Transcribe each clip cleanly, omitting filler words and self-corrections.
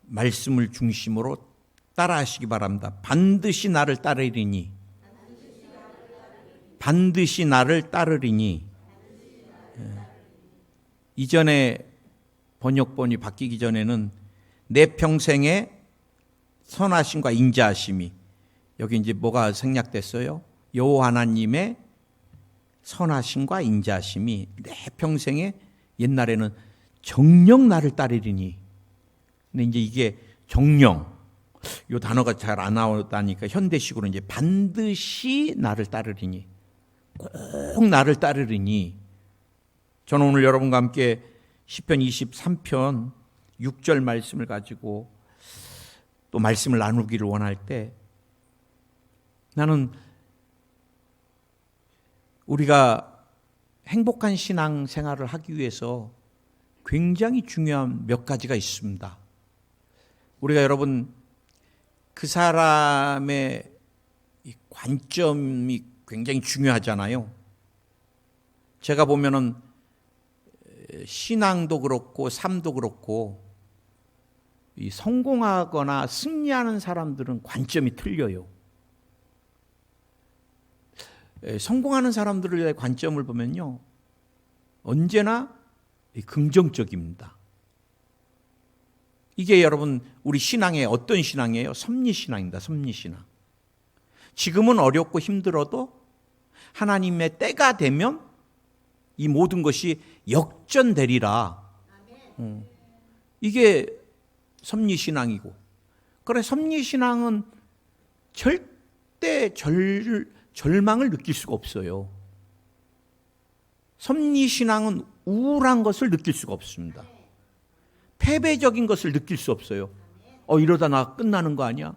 말씀을 중심으로 따라하시기 바랍니다. 반드시 나를 따르리니. 반드시 나를 따르리니. 이전에 번역본이 바뀌기 전에는 내 평생의 선하심과 인자하심이, 여기 이제 뭐가 생략됐어요? 여호와 하나님의 선하심과 인자하심이 내 평생에, 옛날에는 정녕 나를 따르리니. 근데 이제 이게 정녕, 이 단어가 잘 안 나오다니까 현대식으로 이제 반드시 나를 따르리니, 꼭 나를 따르리니. 저는 오늘 여러분과 함께 시편 23편 6절 말씀을 가지고 또 말씀을 나누기를 원할 때, 나는 우리가 행복한 신앙 생활을 하기 위해서 굉장히 중요한 몇 가지가 있습니다. 우리가 여러분 그 사람의 관점이 굉장히 중요하잖아요. 제가 보면은 신앙도 그렇고 삶도 그렇고 이 성공하거나 승리하는 사람들은 관점이 틀려요. 성공하는 사람들의 관점을 보면요, 언제나 긍정적입니다. 이게 여러분 우리 신앙의 어떤 신앙이에요? 섭리신앙입니다. 섭리신앙. 지금은 어렵고 힘들어도 하나님의 때가 되면 이 모든 것이 역전되리라. 이게 섭리신앙이고, 그래 섭리신앙은 절대 절망을 느낄 수가 없어요. 섭리신앙은 우울한 것을 느낄 수가 없습니다. 패배적인 것을 느낄 수 없어요. 이러다 나 끝나는 거 아니야?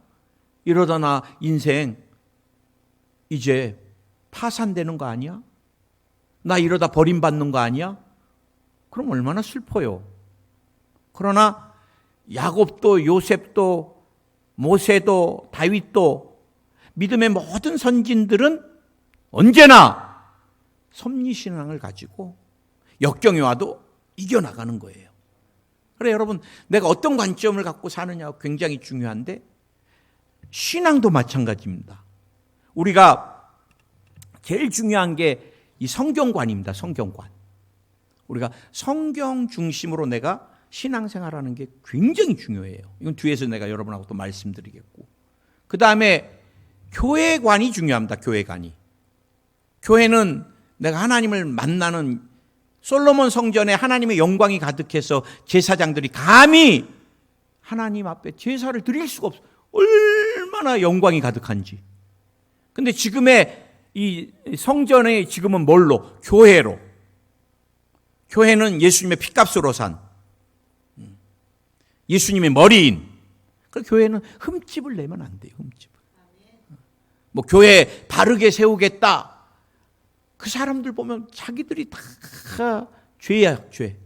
이러다 나 인생 이제 파산되는 거 아니야? 나 이러다 버림받는 거 아니야? 그럼 얼마나 슬퍼요. 그러나 야곱도 요셉도 모세도 다윗도 믿음의 모든 선진들은 언제나 섭리신앙을 가지고 역경이 와도 이겨나가는 거예요. 그래 여러분, 내가 어떤 관점을 갖고 사느냐가 굉장히 중요한데, 신앙도 마찬가지입니다. 우리가 제일 중요한 게 이 성경관입니다. 성경관. 우리가 성경 중심으로 내가 신앙생활하는 게 굉장히 중요해요. 이건 뒤에서 내가 여러분하고 또 말씀드리겠고, 그 다음에 교회관이 중요합니다. 교회관이. 교회는 내가 하나님을 만나는, 솔로몬 성전에 하나님의 영광이 가득해서 제사장들이 감히 하나님 앞에 제사를 드릴 수가 없어요. 얼마나 영광이 가득한지. 근데 지금의 이 성전의 지금은 뭘로? 교회로. 교회는 예수님의 피값으로 산, 예수님의 머리인. 그 교회는 흠집을 내면 안 돼요. 흠집을. 뭐 교회 바르게 세우겠다. 그 사람들 보면 자기들이 다 죄야, 죄.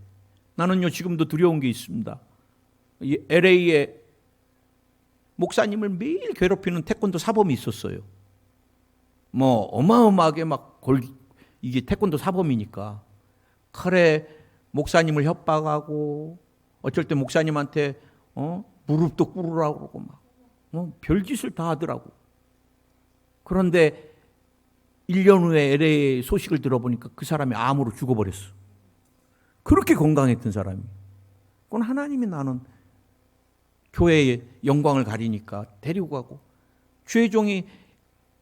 나는요 지금도 두려운 게 있습니다. LA에 목사님을 매일 괴롭히는 태권도 사범이 있었어요. 뭐 어마어마하게 이게 태권도 사범이니까. 그래 목사님을 협박하고, 어쩔 때 목사님한테 무릎도 꿇으라고 그러고 별짓을 다 하더라고. 그런데 1년 후에 LA 소식을 들어보니까 그 사람이 암으로 죽어버렸어. 그렇게 건강했던 사람이. 그건 하나님이 나는 교회의 영광을 가리니까 데리고 가고, 주의 종이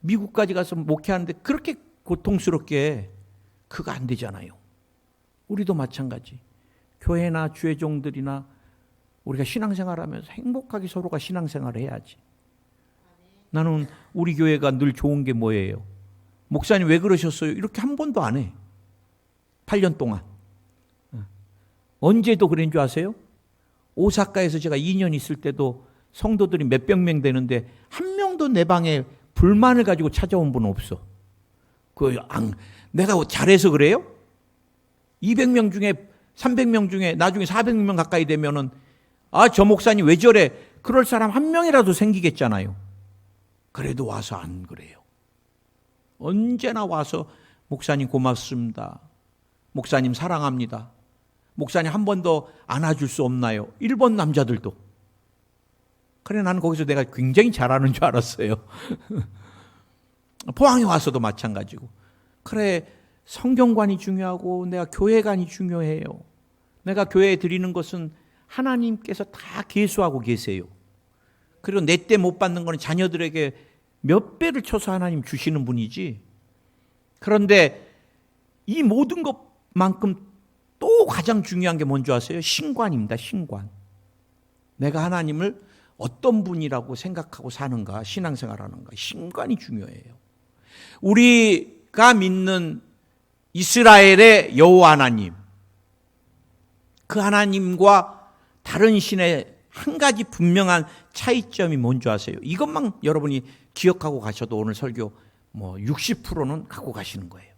미국까지 가서 목회하는데 그렇게 고통스럽게, 그거 안 되잖아요. 우리도 마찬가지. 교회나 주의 종들이나 우리가 신앙생활하면서 행복하게 서로가 신앙생활을 해야지. 나는 우리 교회가 늘 좋은 게 뭐예요? 목사님 왜 그러셨어요? 이렇게 한 번도 안 해. 8년 동안. 언제도 그런 줄 아세요? 오사카에서 제가 2년 있을 때도 성도들이 몇백 명 되는데 한 명도 내 방에 불만을 가지고 찾아온 분은 없어. 내가 잘해서 그래요? 200명 중에 300명 중에 나중에 400명 가까이 되면은 저 목사님 왜 저래? 그럴 사람 한 명이라도 생기겠잖아요. 그래도 와서 안 그래요. 언제나 와서 목사님 고맙습니다. 목사님 사랑합니다. 목사님 한 번도 안아줄 수 없나요? 일본 남자들도. 그래, 나는 거기서 내가 굉장히 잘하는 줄 알았어요. 포항에 와서도 마찬가지고. 그래, 성경관이 중요하고 내가 교회관이 중요해요. 내가 교회에 드리는 것은 하나님께서 다 계수하고 계세요. 그리고 내 때 못 받는 거는 자녀들에게 몇 배를 쳐서 하나님 주시는 분이지. 그런데 이 모든 것만큼 또 가장 중요한 게 뭔지 아세요? 신관입니다. 신관. 내가 하나님을 어떤 분이라고 생각하고 사는가, 신앙생활하는가, 신관이 중요해요. 우리가 믿는 이스라엘의 여호와 하나님, 그 하나님과 다른 신의 한 가지 분명한 차이점이 뭔지 아세요? 이것만 여러분이 기억하고 가셔도 오늘 설교 60%는 갖고 가시는 거예요.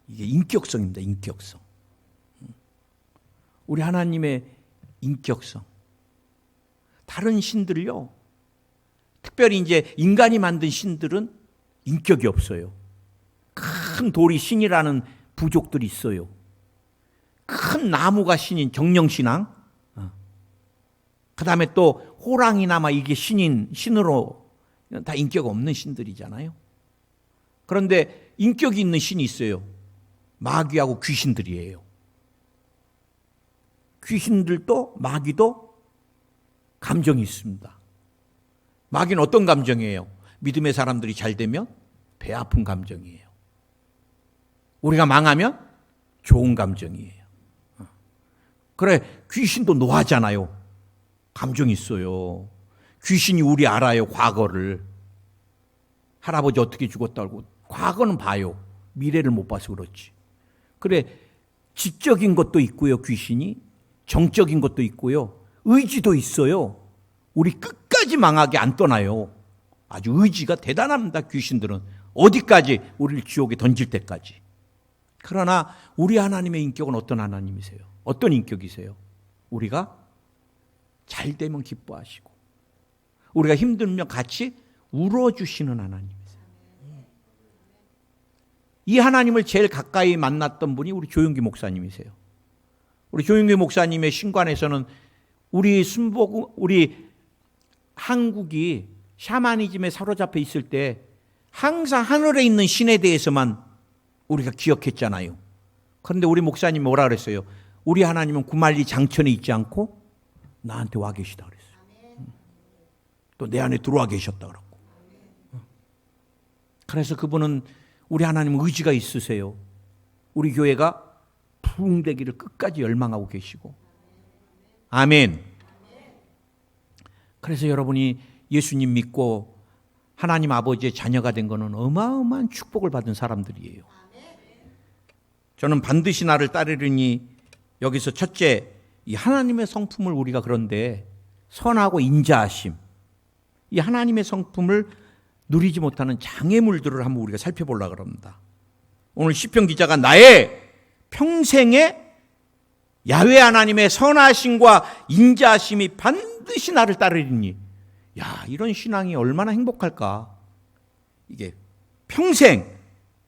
이게 인격성입니다. 인격성. 우리 하나님의 인격성. 다른 신들요, 특별히 이제 인간이 만든 신들은 인격이 없어요. 큰 돌이 신이라는 부족들이 있어요. 큰 나무가 신인 정령신앙. 그 다음에 또 호랑이나 이게 신으로 다 인격 없는 신들이잖아요. 그런데 인격이 있는 신이 있어요. 마귀하고 귀신들이에요. 귀신들도 마귀도 감정이 있습니다. 마귀는 어떤 감정이에요? 믿음의 사람들이 잘 되면 배 아픈 감정이에요. 우리가 망하면 좋은 감정이에요. 그래, 귀신도 노하잖아요. 감정이 있어요. 귀신이 우리 알아요. 과거를. 할아버지 어떻게 죽었다고. 과거는 봐요. 미래를 못 봐서 그렇지. 그래, 지적인 것도 있고요. 귀신이. 정적인 것도 있고요. 의지도 있어요. 우리 끝까지 망하게 안 떠나요. 아주 의지가 대단합니다. 귀신들은. 어디까지? 우리를 지옥에 던질 때까지. 그러나 우리 하나님의 인격은 어떤 하나님이세요? 어떤 인격이세요? 우리가 잘 되면 기뻐하시고 우리가 힘들면 같이 울어주시는 하나님이세요. 이 하나님을 제일 가까이 만났던 분이 우리 조용기 목사님이세요. 우리 조용기 목사님의 신관에서는 우리 한국이 샤머니즘에 사로잡혀 있을 때 항상 하늘에 있는 신에 대해서만 우리가 기억했잖아요. 그런데 우리 목사님이 뭐라 그랬어요? 우리 하나님은 구말리 장천에 있지 않고 나한테 와 계시다 그랬어요. 또 내 안에 들어와 계셨다 그러고. 그래서 그분은 우리 하나님 의지가 있으세요. 우리 교회가 부흥되기를 끝까지 열망하고 계시고. 아멘. 그래서 여러분이 예수님 믿고 하나님 아버지의 자녀가 된 것은 어마어마한 축복을 받은 사람들이에요. 저는 반드시 나를 따르리니 여기서 첫째, 이 하나님의 성품을 우리가 그런데 선하고 인자하심, 이 하나님의 성품을 누리지 못하는 장애물들을 한번 우리가 살펴보려고 합니다. 오늘 시편 기자가 나의 평생에 야훼 하나님의 선하심과 인자하심이 반드시 나를 따르리니, 야, 이런 신앙이 얼마나 행복할까. 이게 평생,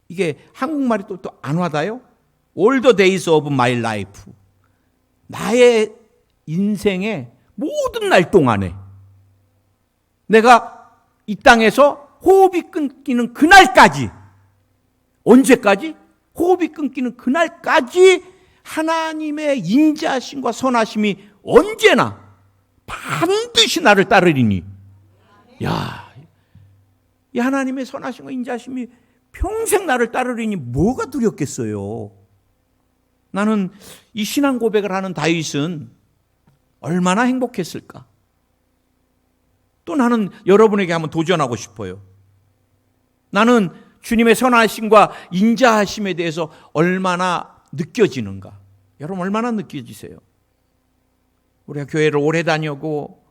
이게 한국말이 또 안 와닿아요? All the days of my life. 나의 인생의 모든 날 동안에 내가 이 땅에서 호흡이 끊기는 그날까지, 언제까지? 호흡이 끊기는 그날까지 하나님의 인자하심과 선하심이 언제나 반드시 나를 따르리니, 야, 이 하나님의 선하심과 인자하심이 평생 나를 따르리니 뭐가 두렵겠어요. 나는 이 신앙 고백을 하는 다윗은 얼마나 행복했을까. 또 나는 여러분에게 한번 도전하고 싶어요. 나는 주님의 선하심과 인자하심에 대해서 얼마나 느껴지는가. 여러분 얼마나 느껴지세요? 우리가 교회를 오래 다녀고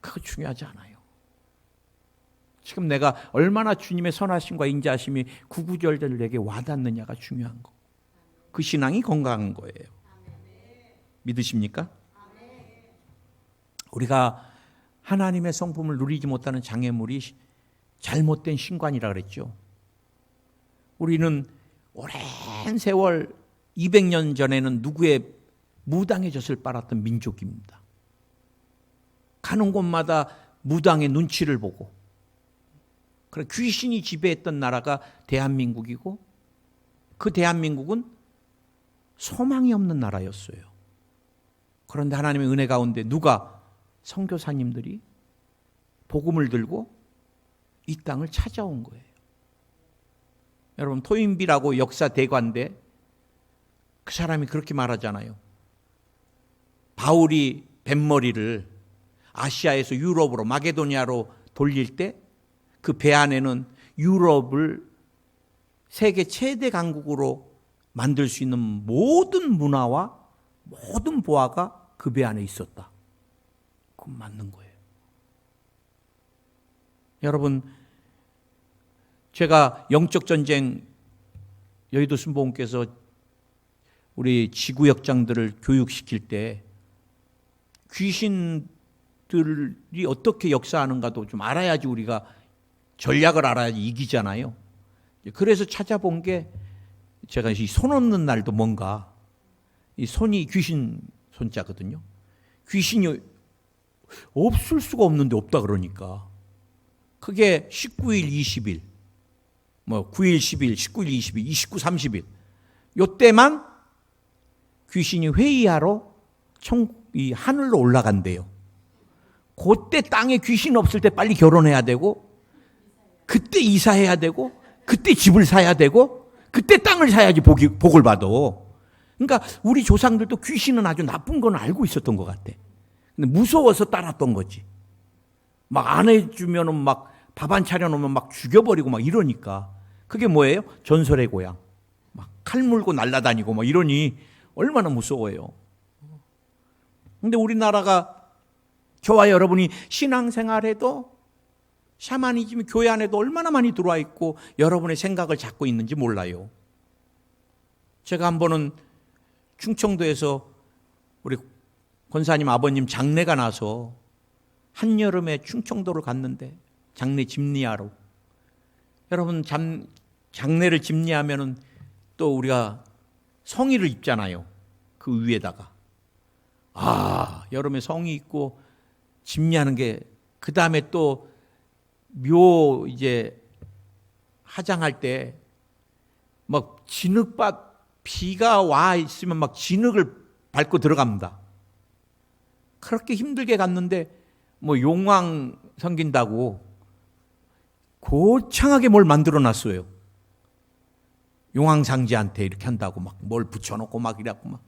그거 중요하지 않아요. 지금 내가 얼마나 주님의 선하심과 인자하심이 구구절절 내게 와닿느냐가 중요한 거. 그 신앙이 건강한 거예요. 믿으십니까? 우리가 하나님의 성품을 누리지 못하는 장애물이 잘못된 신관이라 그랬죠. 우리는 오랜 세월 200년 전에는 누구의 무당의 젖을 빨았던 민족입니다. 가는 곳마다 무당의 눈치를 보고, 그래 귀신이 지배했던 나라가 대한민국이고, 그 대한민국은 소망이 없는 나라였어요. 그런데 하나님의 은혜 가운데 누가, 선교사님들이 복음을 들고 이 땅을 찾아온 거예요. 여러분, 토인비라고 역사 대관데 그 사람이 그렇게 말하잖아요. 바울이 뱃머리를 아시아에서 유럽으로, 마게도니아로 돌릴 때 그 배 안에는 유럽을 세계 최대 강국으로 만들 수 있는 모든 문화와 모든 보화가 그 배 안에 있었다. 그건 맞는 거예요. 여러분, 제가 영적 전쟁, 여의도 순복음께서 우리 지구역장들을 교육시킬 때 귀신들이 어떻게 역사하는가도 좀 알아야지, 우리가 전략을 알아야지 이기잖아요. 그래서 찾아본 게, 제가 이 손 없는 날도 뭔가, 이 손이 귀신 손자거든요. 귀신이 없을 수가 없는데 없다 그러니까. 그게 19일, 20일, 뭐 9일, 10일, 19일, 20일, 29, 30일. 요때만 귀신이 회의하러 이 하늘로 올라간대요. 그때 땅에 귀신 없을 때 빨리 결혼해야 되고, 그때 이사해야 되고, 그때 집을 사야 되고, 그때 땅을 사야지 복을 받아. 그러니까 우리 조상들도 귀신은 아주 나쁜 건 알고 있었던 것 같아. 근데 무서워서 따랐던 거지. 막 안 해주면은 막 밥 안 차려놓으면 막 죽여버리고 막 이러니까. 그게 뭐예요? 전설의 고향. 막 칼 물고 날아다니고 막 이러니 얼마나 무서워요. 근데 우리나라가, 저와 여러분이 신앙생활에도 샤머니즘이 교회 안에도 얼마나 많이 들어와 있고 여러분의 생각을 잡고 있는지 몰라요. 제가 한 번은 충청도에서 우리 권사님 아버님 장례가 나서 한여름에 충청도를 갔는데, 장례 집리하러. 여러분, 장례를 집리하면은 또 우리가 성의를 입잖아요. 그 위에다가. 여름에 성의 입고 집리하는 게, 그 다음에 또 묘 이제 하장할 때 막 진흙밭, 비가 와 있으면 막 진흙을 밟고 들어갑니다. 그렇게 힘들게 갔는데 뭐 용왕 섬긴다고 거창하게 뭘 만들어 놨어요. 용왕상제한테 이렇게 한다고 막 뭘 붙여놓고 막 이래갖고 막.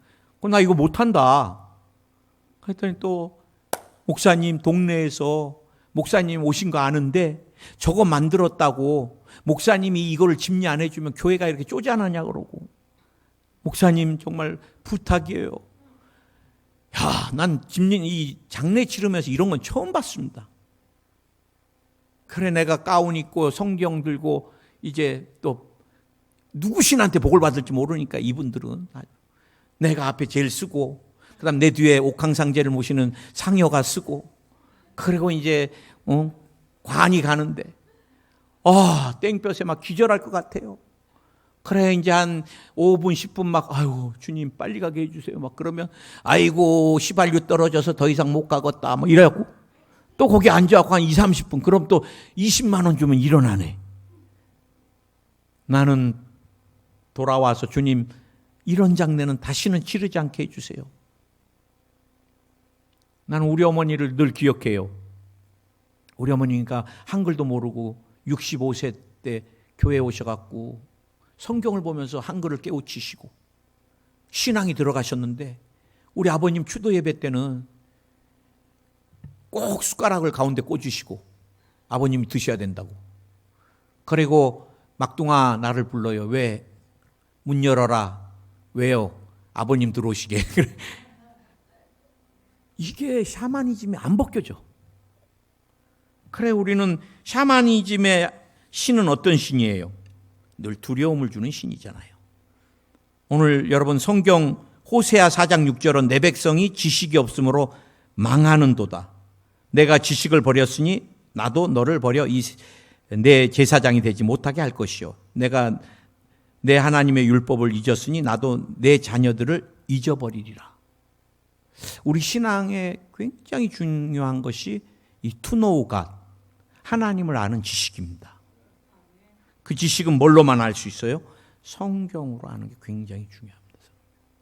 나 이거 못한다. 그랬더니 또 목사님, 동네에서 목사님 오신 거 아는데 저거 만들었다고, 목사님이 이거를 집리 안 해주면 교회가 이렇게 쪼잔하냐 그러고, 목사님 정말 부탁이에요. 난 이 장례 치르면서 이런 건 처음 봤습니다. 그래, 내가 가운 입고 성경 들고 이제 또 누구 신한테 복을 받을지 모르니까 이분들은 내가 앞에 제일 쓰고, 그다음 내 뒤에 옥황상제를 모시는 상여가 쓰고, 그리고 이제 관이 가는데 땡볕에 막 기절할 것 같아요. 그래, 이제 한 5분 10분 막, 아이고 주님 빨리 가게 해주세요 막 그러면, 아이고 시발유 떨어져서 더 이상 못 가겠다 막 이래갖고 또 거기 앉아갖고 한 2, 30분, 그럼 또 20만 원 주면 일어나네. 나는 돌아와서, 주님 이런 장례는 다시는 치르지 않게 해주세요. 나는 우리 어머니를 늘 기억해요. 우리 어머니가 한글도 모르고 65세 때 교회에 오셔갖고 성경을 보면서 한글을 깨우치시고 신앙이 들어가셨는데, 우리 아버님 추도 예배 때는 꼭 숟가락을 가운데 꽂으시고 아버님이 드셔야 된다고. 그리고 막둥아 나를 불러요. 왜? 문 열어라. 왜요? 아버님 들어오시게. 이게 샤머니즘이 안 벗겨져. 그래, 우리는 샤머니즘의 신은 어떤 신이에요? 늘 두려움을 주는 신이잖아요. 오늘 여러분 성경 호세아 4장 6절은 내 백성이 지식이 없으므로 망하는도다. 내가 지식을 버렸으니 나도 너를 버려 내 제사장이 되지 못하게 할 것이요. 내가 내 하나님의 율법을 잊었으니 나도 내 자녀들을 잊어버리리라. 우리 신앙에 굉장히 중요한 것이 이 to know God, 하나님을 아는 지식입니다. 그 지식은 뭘로만 알 수 있어요? 성경으로 아는 게 굉장히 중요합니다.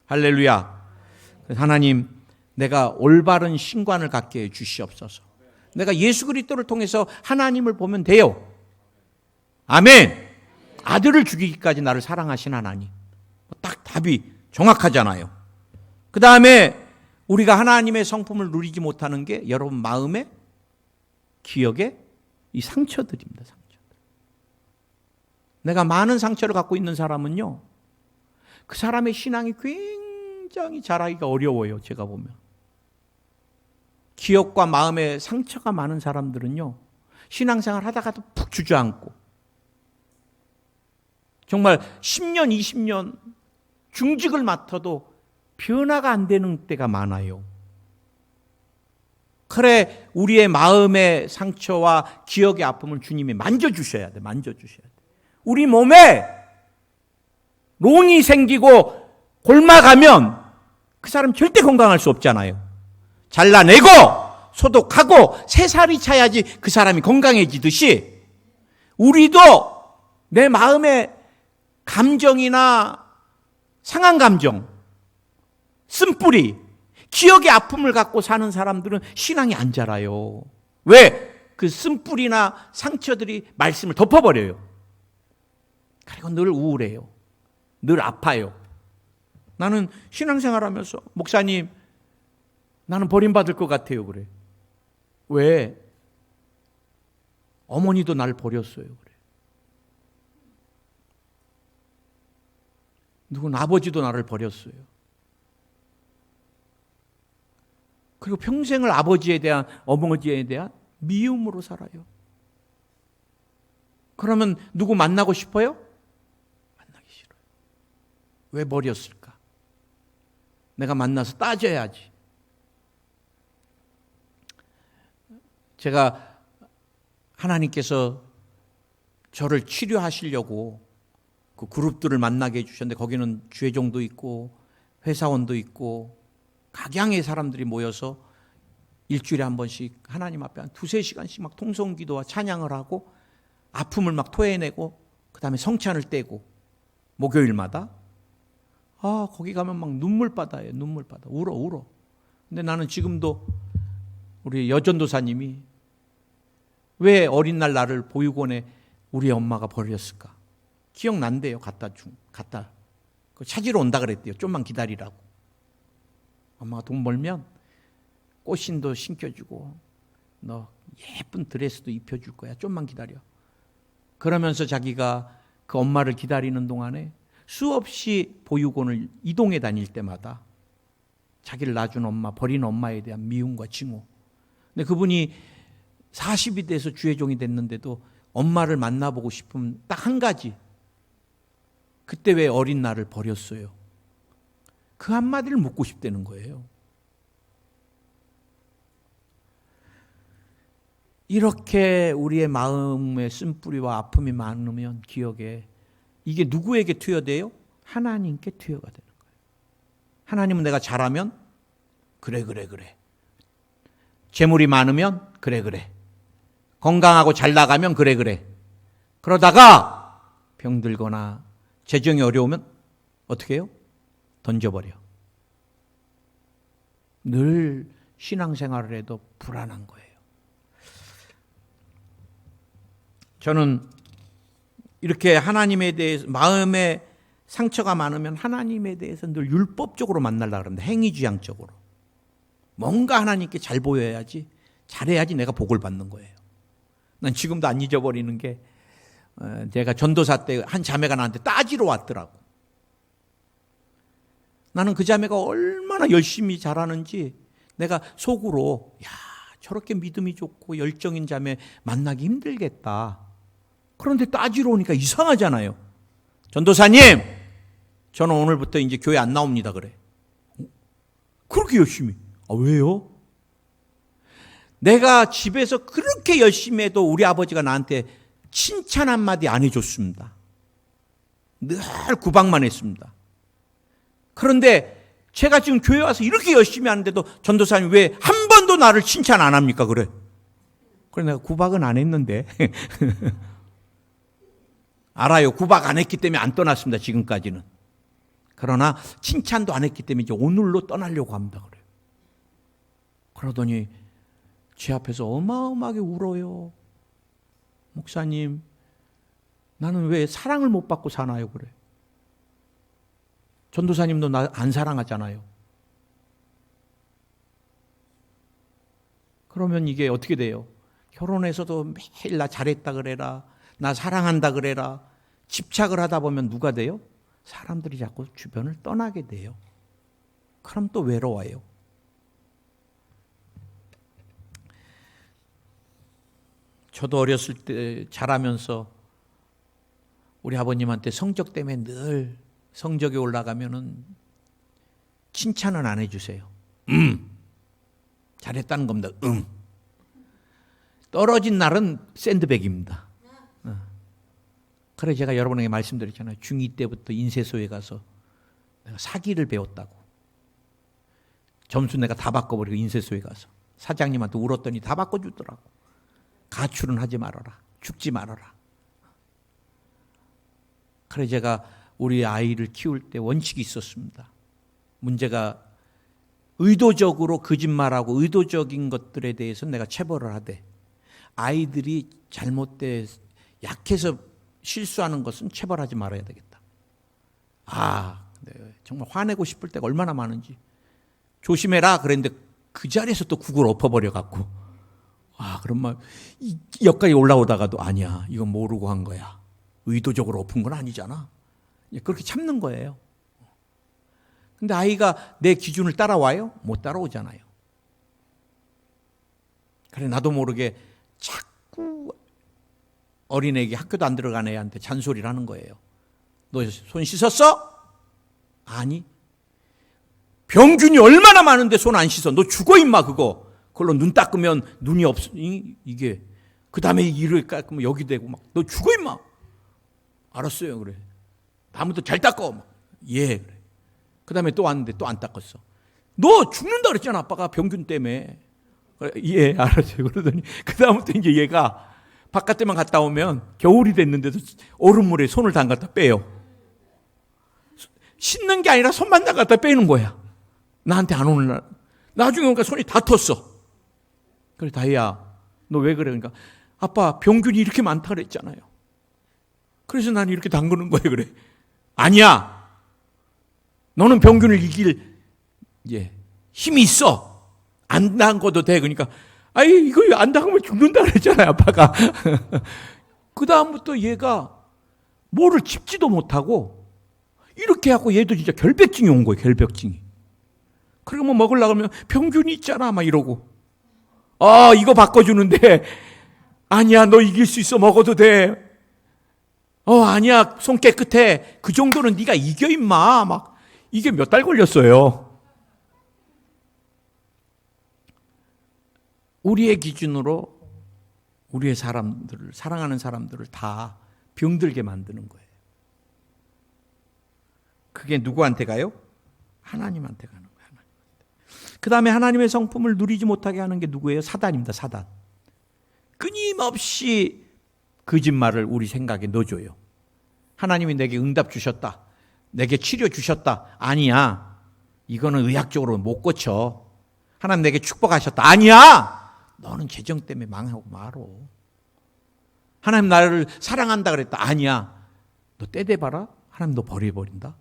할렐루야. 하나님, 내가 올바른 신관을 갖게 해 주시옵소서. 내가 예수 그리스도를 통해서 하나님을 보면 돼요. 아멘. 아들을 죽이기까지 나를 사랑하신 하나님. 딱 답이 정확하잖아요. 그 다음에 우리가 하나님의 성품을 누리지 못하는 게 여러분 마음에, 기억에 이 상처들입니다. 상처들. 내가 많은 상처를 갖고 있는 사람은요, 그 사람의 신앙이 굉장히 자라기가 어려워요. 제가 보면. 기억과 마음에 상처가 많은 사람들은요, 신앙생활 하다가도 푹 주저앉고 정말 10년, 20년 중직을 맡아도 변화가 안 되는 때가 많아요. 그래, 우리의 마음의 상처와 기억의 아픔을 주님이 만져주셔야 돼. 만져주셔야 돼. 우리 몸에 롱이 생기고 골마가면 그 사람 절대 건강할 수 없잖아요. 잘라내고 소독하고 새 살이 차야지 그 사람이 건강해지듯이 우리도 내 마음의 감정이나 상한 감정, 쓴뿌리, 기억의 아픔을 갖고 사는 사람들은 신앙이 안 자라요. 왜? 그 쓴뿌리나 상처들이 말씀을 덮어버려요. 그리고 늘 우울해요. 늘 아파요. 나는 신앙생활하면서 목사님, 나는 버림받을 것 같아요. 그래. 왜? 어머니도 날 버렸어요. 그래. 누군 아버지도 나를 버렸어요. 그리고 평생을 아버지에 대한, 어머니에 대한 미움으로 살아요. 그러면 누구 만나고 싶어요? 만나기 싫어요. 왜 버렸을까? 내가 만나서 따져야지. 제가 하나님께서 저를 치료하시려고 그 그룹들을 만나게 해주셨는데 거기는 주회종도 있고 회사원도 있고 각양의 사람들이 모여서 일주일에 한 번씩 하나님 앞에 한 2-3시간씩 막 통성기도와 찬양을 하고 아픔을 막 토해내고 그 다음에 성찬을 떼고 목요일마다 거기 가면 막 눈물바다예요. 눈물바다. 울어. 근데 나는 지금도 우리 여전도사님이 왜 어린 날 나를 보육원에 우리 엄마가 버렸을까? 기억난대요. 갖다 찾으러 온다 그랬대요. 좀만 기다리라고. 엄마가 돈 벌면 꽃신도 신겨주고 너 예쁜 드레스도 입혀줄 거야. 좀만 기다려. 그러면서 자기가 그 엄마를 기다리는 동안에 수없이 보육원을 이동해 다닐 때마다 자기를 낳아준 엄마, 버린 엄마에 대한 미움과 징후. 근데 그분이 40이 돼서 주회종이 됐는데도 엄마를 만나보고 싶으면 딱 한 가지. 그때 왜 어린 나를 버렸어요? 그 한마디를 묻고 싶다는 거예요. 이렇게 우리의 마음에 쓴뿌리와 아픔이 많으면 기억에 이게 누구에게 투여돼요? 하나님께 투여가 되는 거예요. 하나님은 내가 잘하면 그래. 재물이 많으면 그래. 건강하고 잘 나가면 그래. 그러다가 병들거나 재정이 어려우면 어떻게 해요? 던져버려. 늘 신앙생활을 해도 불안한 거예요. 저는 이렇게 하나님에 대해서 마음에 상처가 많으면 하나님에 대해서 늘 율법적으로 만나려고 그러는데 행위지향적으로. 뭔가 하나님께 잘 보여야지, 잘해야지 내가 복을 받는 거예요. 난 지금도 안 잊어버리는 게 제가 전도사 때 한 자매가 나한테 따지러 왔더라고. 나는 그 자매가 얼마나 열심히 잘하는지 내가 속으로 저렇게 믿음이 좋고 열정인 자매 만나기 힘들겠다. 그런데 따지러 오니까 이상하잖아요. 전도사님, 저는 오늘부터 이제 교회 안 나옵니다. 그래. 그렇게 열심히. 왜요? 내가 집에서 그렇게 열심히 해도 우리 아버지가 나한테 칭찬 한마디 안 해줬습니다. 늘 구박만 했습니다. 그런데 제가 지금 교회 와서 이렇게 열심히 하는데도 전도사님 왜 한 번도 나를 칭찬 안 합니까? 그래. 그래 내가 구박은 안 했는데. 알아요. 구박 안 했기 때문에 안 떠났습니다. 지금까지는. 그러나 칭찬도 안 했기 때문에 이제 오늘로 떠나려고 합니다. 그래요. 그러더니 제 앞에서 어마어마하게 울어요. 목사님, 나는 왜 사랑을 못 받고 사나요? 그래. 전도사님도 나 안 사랑하잖아요. 그러면 이게 어떻게 돼요? 결혼해서도 매일 나 잘했다 그래라, 나 사랑한다 그래라, 집착을 하다 보면 누가 돼요? 사람들이 자꾸 주변을 떠나게 돼요. 그럼 또 외로워요. 저도 어렸을 때 자라면서 우리 아버님한테 성적 때문에 늘 성적이 올라가면은 칭찬은 안 해주세요. 잘했다는 겁니다. 떨어진 날은 샌드백입니다. 그래 제가 여러분에게 말씀드렸잖아요. 중2 때부터 인쇄소에 가서 내가 사기를 배웠다고. 점수 내가 다 바꿔버리고 인쇄소에 가서 사장님한테 울었더니 다 바꿔주더라고. 가출은 하지 말아라. 죽지 말아라. 그래 제가 우리 아이를 키울 때 원칙이 있었습니다. 문제가 의도적으로 거짓말하고 의도적인 것들에 대해서 내가 체벌을 하되 아이들이 잘못돼 약해서 실수하는 것은 체벌하지 말아야 되겠다. 정말 화내고 싶을 때가 얼마나 많은지. 조심해라 그랬는데 그 자리에서 또 국을 엎어버려 갖고 그런 말 여기까지 올라오다가도 아니야 이건 모르고 한 거야. 의도적으로 엎은 건 아니잖아. 그렇게 참는 거예요. 근데 아이가 내 기준을 따라와요? 못 따라오잖아요. 그래 나도 모르게 자꾸 어린애에게 학교도 안 들어간 애한테 잔소리를 하는 거예요. 너 손 씻었어? 아니. 병균이 얼마나 많은데 손 안 씻어. 너 죽어 임마 그거. 그걸로 눈 닦으면 눈이 없으니 이게 그 다음에 이를 깎으면 여기 되고 막 너 죽어 임마. 알았어요 그래. 다음부터 잘 닦어. 막. 예 그래. 그 다음에 또 왔는데 또 안 닦았어. 너 죽는다 그랬잖아 아빠가 병균 때문에. 그래, 예 알았어요. 그러더니 그 다음부터 이제 얘가 바깥에만 갔다 오면 겨울이 됐는데도 얼음물에 손을 담갔다 빼요. 씻는 게 아니라 손만 담갔다 빼는 거야. 나한테 안 오는 날. 나중에 오니까 손이 다 텄어. 그래 다희야 너 왜 그래? 그러니까 아빠 병균이 이렇게 많다 그랬잖아요. 그래서 난 이렇게 담그는 거예요. 그래. 아니야. 너는 병균을 이길 힘이 있어. 안 담궈도 돼. 그러니까 이거 안 담그면 죽는다 그랬잖아요 아빠가. 그 다음부터 얘가 뭐를 짚지도 못하고 이렇게 하고 얘도 진짜 결벽증이 온 거예요. 결벽증이. 그리고 뭐 먹으려고 하면 병균이 있잖아 막 이러고 이거 바꿔주는데 아니야 너 이길 수 있어 먹어도 돼. 아니야 손 깨끗해. 그 정도는 네가 이겨 임마. 막 이게 몇 달 걸렸어요. 우리의 기준으로 우리의 사람들을 사랑하는 사람들을 다 병들게 만드는 거예요. 그게 누구한테 가요? 하나님한테 가는 거예요. 그 다음에 하나님의 성품을 누리지 못하게 하는 게 누구예요? 사단입니다. 사단. 끊임없이 거짓말을 우리 생각에 넣어줘요. 하나님이 내게 응답 주셨다. 내게 치료 주셨다. 아니야. 이거는 의학적으로 못 고쳐. 하나님 내게 축복하셨다. 아니야. 너는 재정 때문에 망하고 말어. 하나님 나를 사랑한다 그랬다. 아니야. 너 떼대봐라. 하나님 너 버려버린다.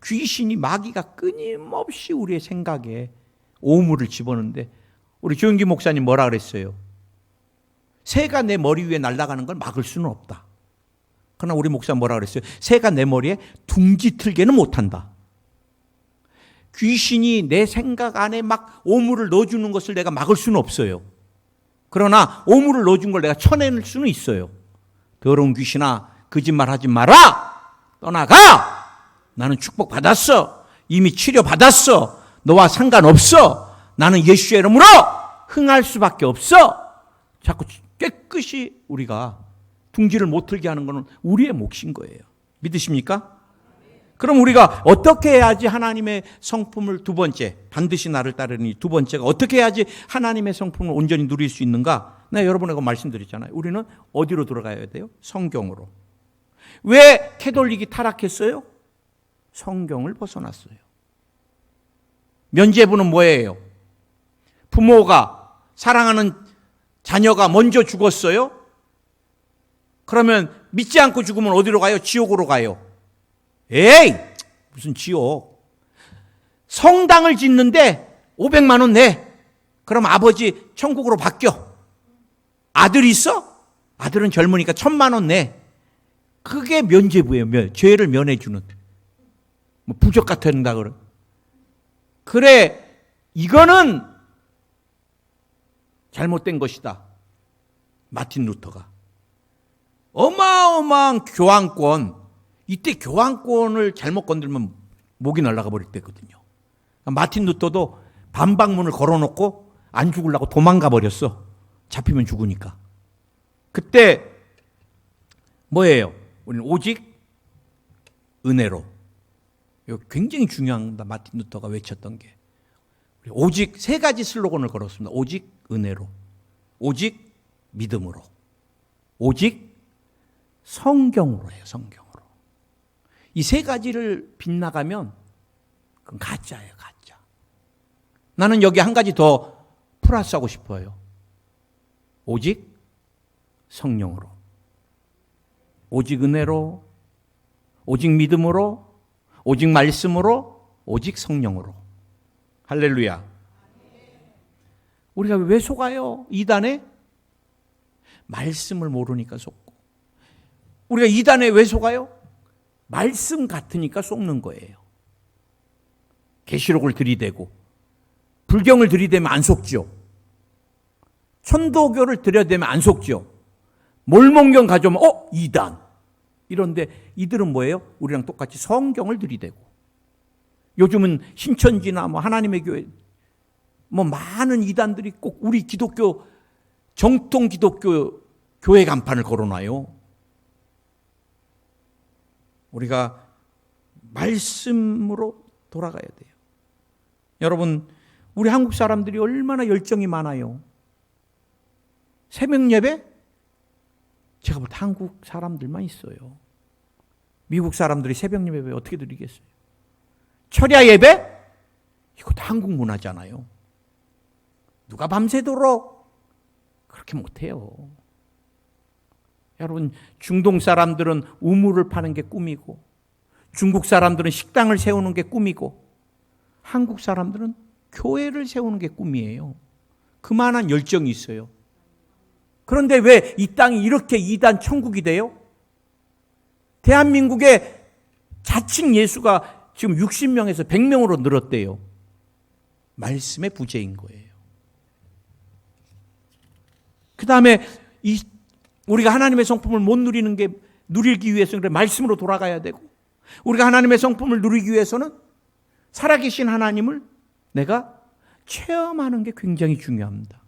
귀신이 마귀가 끊임없이 우리의 생각에 오물을 집어넣는데 우리 조영기 목사님 뭐라 그랬어요? 새가 내 머리 위에 날아가는 걸 막을 수는 없다. 그러나 우리 목사 뭐라 그랬어요? 새가 내 머리에 둥지 틀게는 못한다. 귀신이 내 생각 안에 막 오물을 넣어주는 것을 내가 막을 수는 없어요. 그러나 오물을 넣어준 걸 내가 쳐낼 수는 있어요. 더러운 귀신아 거짓말하지 마라. 떠나가. 나는 축복받았어. 이미 치료받았어. 너와 상관없어. 나는 예수의 이름으로 흥할 수밖에 없어. 자꾸 깨끗이 우리가 둥지를 못 틀게 하는 것은 우리의 몫인 거예요. 믿으십니까? 그럼 우리가 어떻게 해야지 하나님의 성품을 두 번째, 반드시 나를 따르니 두 번째가 어떻게 해야지 하나님의 성품을 온전히 누릴 수 있는가? 내가 여러분에게 말씀드렸잖아요. 우리는 어디로 들어가야 돼요? 성경으로. 왜 캐톨릭이 타락했어요? 성경을 벗어났어요. 면죄부는 뭐예요? 부모가 사랑하는 자녀가 먼저 죽었어요? 그러면 믿지 않고 죽으면 어디로 가요? 지옥으로 가요. 에이, 무슨 지옥. 성당을 짓는데 500만 원 내. 그럼 아버지 천국으로 바뀌어. 아들 있어? 아들은 젊으니까 1000만 원 내. 그게 면죄부예요. 죄를 면해주는. 뭐 부적 같은다 그래. 그래, 이거는 잘못된 것이다. 마틴 루터가. 어마어마한 교황권, 이때 교황권을 잘못 건들면 목이 날아가 버릴 때거든요. 마틴 루터도 반박문을 걸어놓고 안 죽으려고 도망가 버렸어. 잡히면 죽으니까. 그때 뭐예요? 우리는 오직 은혜로. 이거 굉장히 중요합니다. 마틴 루터가 외쳤던 게. 오직 세 가지 슬로건을 걸었습니다. 오직 은혜로, 오직 믿음으로, 오직 성경으로 해요. 성경으로. 이 세 가지를 빗나가면 그건 가짜예요. 가짜. 나는 여기 한 가지 더 플러스하고 싶어요. 오직 성령으로, 오직 은혜로, 오직 믿음으로, 오직 말씀으로, 오직 성령으로. 할렐루야. 우리가 왜 속아요? 이단에? 말씀을 모르니까 속고. 우리가 이단에 왜 속아요? 말씀 같으니까 속는 거예요. 계시록을 들이대고 불경을 들이대면 안 속죠. 천도교를 들여대면 안 속죠. 몰몬경 가져오면 이단. 이런데 이들은 뭐예요? 우리랑 똑같이 성경을 들이대고. 요즘은 신천지나 뭐 하나님의 교회 뭐 많은 이단들이 꼭 우리 기독교 정통 기독교 교회 간판을 걸어놔요. 우리가 말씀으로 돌아가야 돼요. 여러분, 우리 한국 사람들이 얼마나 열정이 많아요. 새벽 예배? 제가 볼 때 한국 사람들만 있어요. 미국 사람들이 새벽 예배 어떻게 드리겠어요? 철야 예배? 이것도 한국 문화잖아요. 누가 밤새도록 그렇게 못해요. 여러분, 중동 사람들은 우물을 파는 게 꿈이고, 중국 사람들은 식당을 세우는 게 꿈이고, 한국 사람들은 교회를 세우는 게 꿈이에요. 그만한 열정이 있어요. 그런데 왜 이 땅이 이렇게 이단 천국이 돼요? 대한민국의 자칭 예수가 지금 60명에서 100명으로 늘었대요. 말씀의 부재인 거예요. 그 다음에 우리가 하나님의 성품을 못 누리기 위해서는 말씀으로 돌아가야 되고, 우리가 하나님의 성품을 누리기 위해서는 살아계신 하나님을 내가 체험하는 게 굉장히 중요합니다.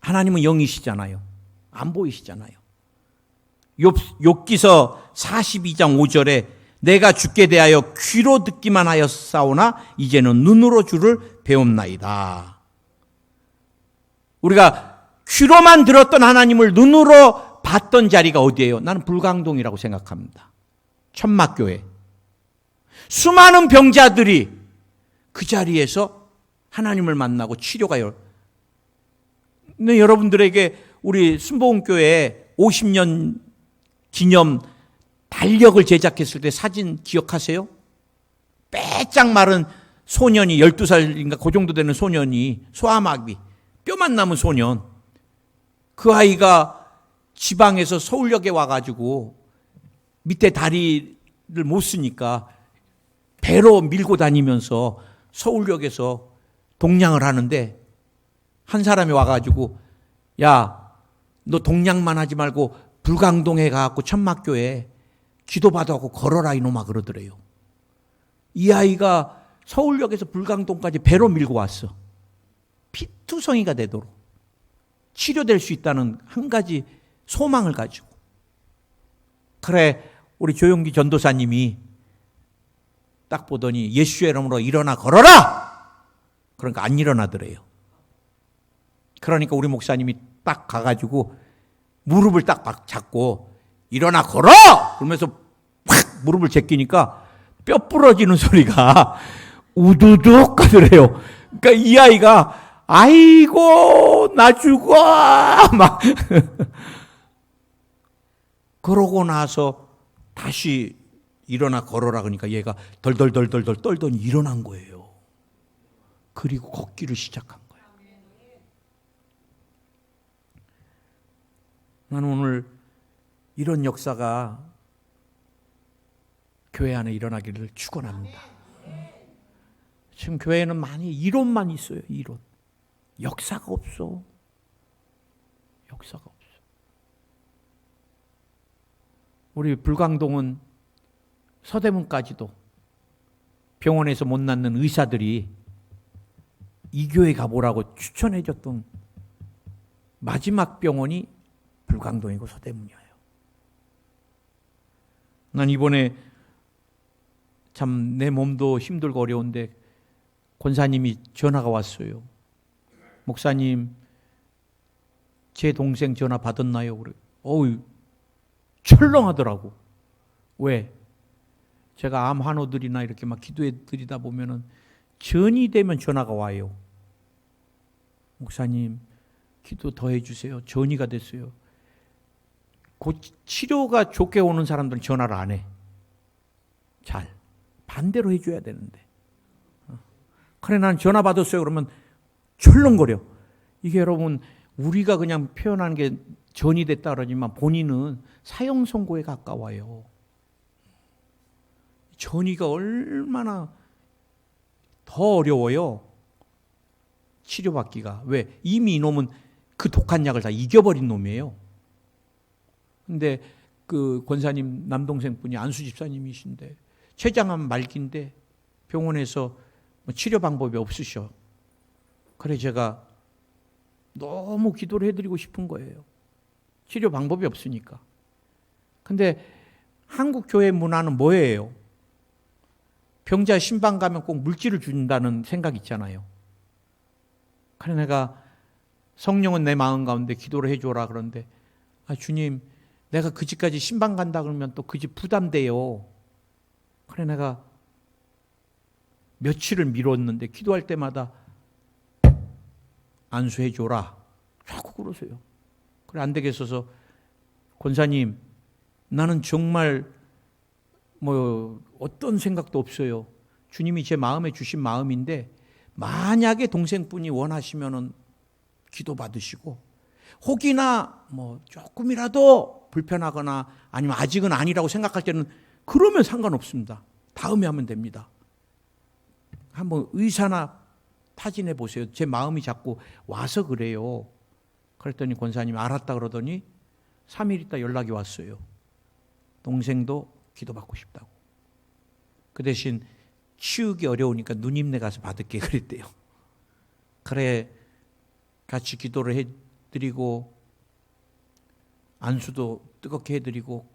하나님은 영이시잖아요. 안 보이시잖아요. 욥기서 42장 5절에 내가 주께 대하여 귀로 듣기만 하였사오나 이제는 눈으로 주를 배움나이다. 우리가 귀로만 들었던 하나님을 눈으로 봤던 자리가 어디예요? 나는 불광동이라고 생각합니다. 천막교회. 수많은 병자들이 그 자리에서 하나님을 만나고 치료가 근데 여러분들에게 우리 순복음교회 50년 기념 달력을 제작했을 때 사진 기억하세요? 빼짝 마른 소년이 12살인가 그 정도 되는 소년이 소아마비 뼈만 남은 소년, 그 아이가 지방에서 서울역에 와가지고 밑에 다리를 못 쓰니까 배로 밀고 다니면서 서울역에서 동냥을 하는데 한 사람이 와가지고 야, 너 동냥만 하지 말고 불광동에 가갖고 천막교회 기도받아갖고 걸어라 이놈아 그러더래요. 이 아이가 서울역에서 불광동까지 배로 밀고 왔어. 피투성이가 되도록 치료될 수 있다는 한 가지 소망을 가지고. 그래, 우리 조용기 전도사님이 딱 보더니 예수의 이름으로 일어나 걸어라! 그러니까 안 일어나더래요. 그러니까 우리 목사님이 딱 가가지고 무릎을 딱 잡고 일어나 걸어! 그러면서 확 무릎을 제끼니까 뼈 부러지는 소리가 우두둑 가더래요. 그러니까 이 아이가 아이고 나 죽어 막 그러고 나서 다시 일어나 걸어라 그러니까 얘가 덜덜덜덜 떨더니 일어난 거예요. 그리고 걷기를 시작한 거예요. 나는 오늘 이런 역사가 교회 안에 일어나기를 축원합니다. 지금 교회는 많이 이론만 있어요. 이론. 역사가 없어. 역사가 없어. 우리 불광동은 서대문까지도 병원에서 못 낫는 의사들이 이 교회 가보라고 추천해 줬던 마지막 병원이 불광동이고 서대문이에요. 난 이번에 참 내 몸도 힘들고 어려운데 권사님이 전화가 왔어요. 목사님, 제 동생 전화 받았나요? 그래. 어우, 철렁하더라고. 왜? 제가 암 환우들이나 이렇게 막 기도해 드리다 보면은 전이 되면 전화가 와요. 목사님, 기도 더 해주세요. 전이가 됐어요. 곧 치료가 좋게 오는 사람들은 전화를 안 해. 잘. 반대로 해줘야 되는데. 그래, 난 전화 받았어요. 그러면 철렁거려. 이게 여러분, 우리가 그냥 표현하는 게 전이 됐다 그러지만 본인은 사형 선고에 가까워요. 전이가 얼마나 더 어려워요. 치료받기가. 왜? 이미 이놈은 그 독한 약을 다 이겨버린 놈이에요. 근데 그 권사님 남동생 분이 안수 집사님이신데 췌장암 말기인데 병원에서 치료 방법이 없으셔. 그래 제가 너무 기도를 해드리고 싶은 거예요. 치료 방법이 없으니까. 근데 한국 교회 문화는 뭐예요? 병자 신방 가면 꼭 물질을 준다는 생각 있잖아요. 그래 내가 성령은 내 마음 가운데 기도를 해줘라 그런데 아 주님 내가 그 집까지 신방 간다 그러면 또 그 집 부담돼요. 그래 내가 며칠을 미뤘는데 기도할 때마다 안수해줘라. 자꾸 그러세요. 그래 안 되겠어서 권사님 나는 정말 뭐 어떤 생각도 없어요. 주님이 제 마음에 주신 마음인데 만약에 동생분이 원하시면은 기도 받으시고 혹이나 뭐 조금이라도 불편하거나 아니면 아직은 아니라고 생각할 때는 그러면 상관없습니다. 다음에 하면 됩니다. 한번 의사나 타진해 보세요. 제 마음이 자꾸 와서 그래요. 그랬더니 권사님이 알았다 그러더니 3일 있다 연락이 왔어요. 동생도 기도받고 싶다고. 그 대신 치우기 어려우니까 누님네 가서 받을게 그랬대요. 그래 같이 기도를 해드리고 안수도 뜨겁게 해드리고